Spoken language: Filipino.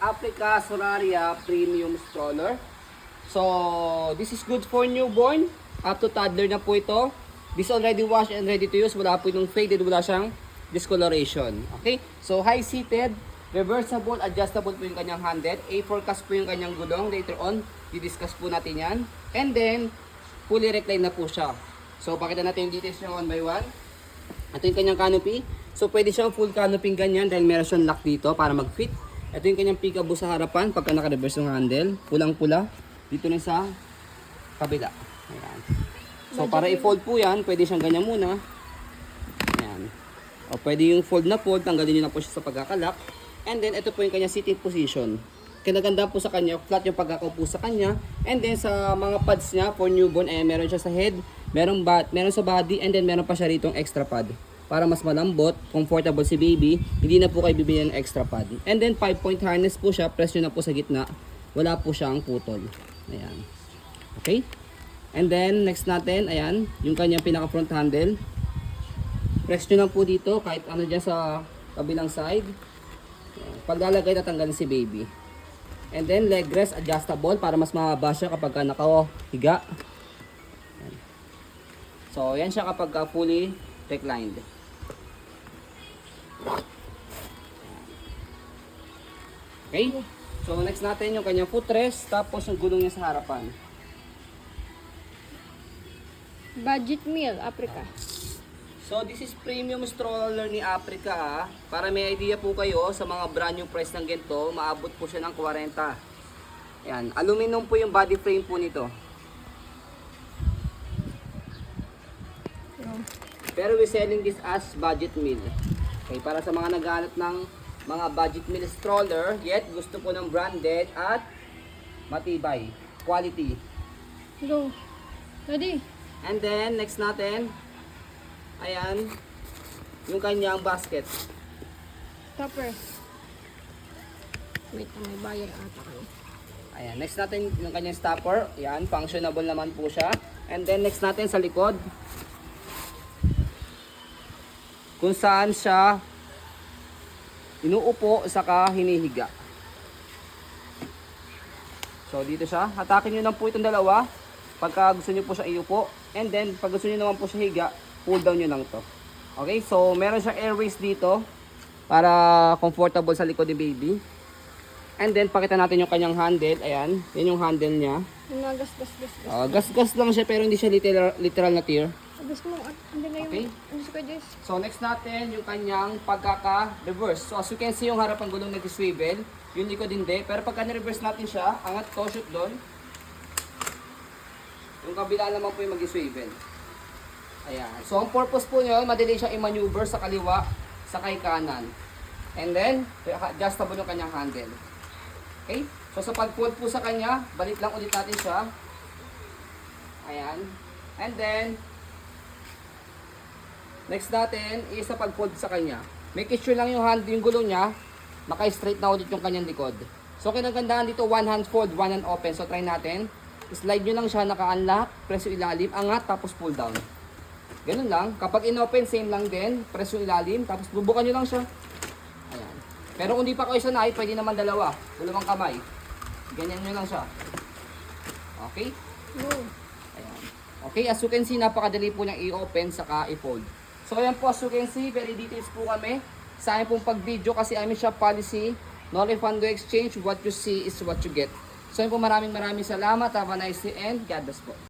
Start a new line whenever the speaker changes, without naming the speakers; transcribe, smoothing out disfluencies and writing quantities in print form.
Africa Solaria Premium Stroller. So, this is good for newborn. Up to toddler na po ito. This already washed and ready to use. Wala po itong faded, wala siyang discoloration. Okay? So, high-seated, reversible, adjustable po yung kanyang handle. A4 cast po yung kanyang gulong. Later on, didiscuss po natin yan. And then, fully reclined na po siya. So, pakita natin yung details niya one by one. Ito yung kanyang canopy. So, pwede siyang full canopy ganyan dahil meron siyang lock dito para mag-fit. Ito yung kanyang peekaboo sa harapan pagka naka-reverse yung handle. Pulang-pula. Dito na sa kabila. Ayan. So, para i-fold po yan, pwede siyang ganyan muna. Ayan. O, pwede yung fold na fold. Tanggalin nyo na po siya sa pagkakalak. And then, ito po yung kanyang sitting position. Kinaganda po sa kanya, flat yung pagkakaupo sa kanya. And then, sa mga pads niya for newborn, meron siya sa head, meron sa body, and then meron pa siya ritong extra pad. Para mas malambot, comfortable si baby, hindi na po kayo bibili ng extra pad. And then 5-point harness po siya, press nyo na po sa gitna. Wala po siyang putol. Ayan. Okay? And then next natin, ayan, yung kanyang pinaka front handle. Press nyo lang po dito, kahit ano dyan sa kabilang side. Ayan. Paglalagay, tatanggalin si baby. And then leg rest adjustable para mas mahaba siya kapag nakahiga. Ayan. So yan siya kapag fully reclined. Okay? So next natin yung kanyang footrest, tapos yung gulong niya sa harapan.
Budget meal, Africa.
So this is premium stroller ni Africa. Para may idea po kayo sa mga brand new price ng ganito, maabot po siya ng 40. Ayan, aluminum po yung body frame po nito. Pero we selling this as budget meal. Okay, para sa mga naghahanap ng mga budget meal stroller, yet gusto po ng branded at matibay, quality.
Go. Ready?
And then next natin, ayan, yung kanyang basket.
Topper. Wait, may bayad ata kayo.
Ayan, next natin yung kanyang stopper. Ayan, functionable naman po siya. And then next natin sa likod, kung saan siya inuupo saka hinihiga. So dito siya, hatakin nyo lang po itong dalawa pagka gusto nyo po siya iupo. And then pag gusto nyo naman po siya higa, pull down nyo lang to. Okay, so meron siyang airways dito para comfortable sa likod ni baby. And then pakita natin yung kanyang handle. Ayan, yan yung handle niya.
Gas.
Gas-gas lang siya pero hindi siya literal na tear.
Abis mo, hindi na yung,
Okay.
ano sa kajis?
So next natin yung kanyang pagkaka-reverse. So as you can see, yung harapang gulong nag-swivel, yung likod hindi. Pero pagka ni-reverse natin siya, angat to, shoot doon. Yung kabila naman po yung mag-swivel. Ayan. So ang purpose po nyo, madali siya i-maneuver sa kaliwa, sa kay kanan. And then, adjustable yung kanyang handle. Okay? So sa pag-fold po sa kanya, balik lang ulit natin siya. Ayan. And then, next natin is sa pag-fold sa kanya. Make sure lang yung hand, yung gulong niya, naka-straight na ulit yung kanyang likod. So kinagandaan dito, one hand fold, one hand open. So try natin. Slide nyo lang siya, naka-unlock, press yung ilalim, angat, tapos pull down. Ganun lang. Kapag in-open, same lang din. Press yung ilalim, tapos bubukan nyo lang siya. Ayan. Pero kung di pa kayo sanay, pwede naman dalawa. Dalawang kamay. Ganyan nyo lang siya. Okay?
Go.
Ayan. Okay, as you can see, napakadali po niyang i-open saka i-fold. So ayan po, as you can see, very details po kami sa amin pong pag-video kasi amin shop policy, no refund, no exchange, what you see is what you get. So ayan po, maraming salamat, have a nice day and God bless po.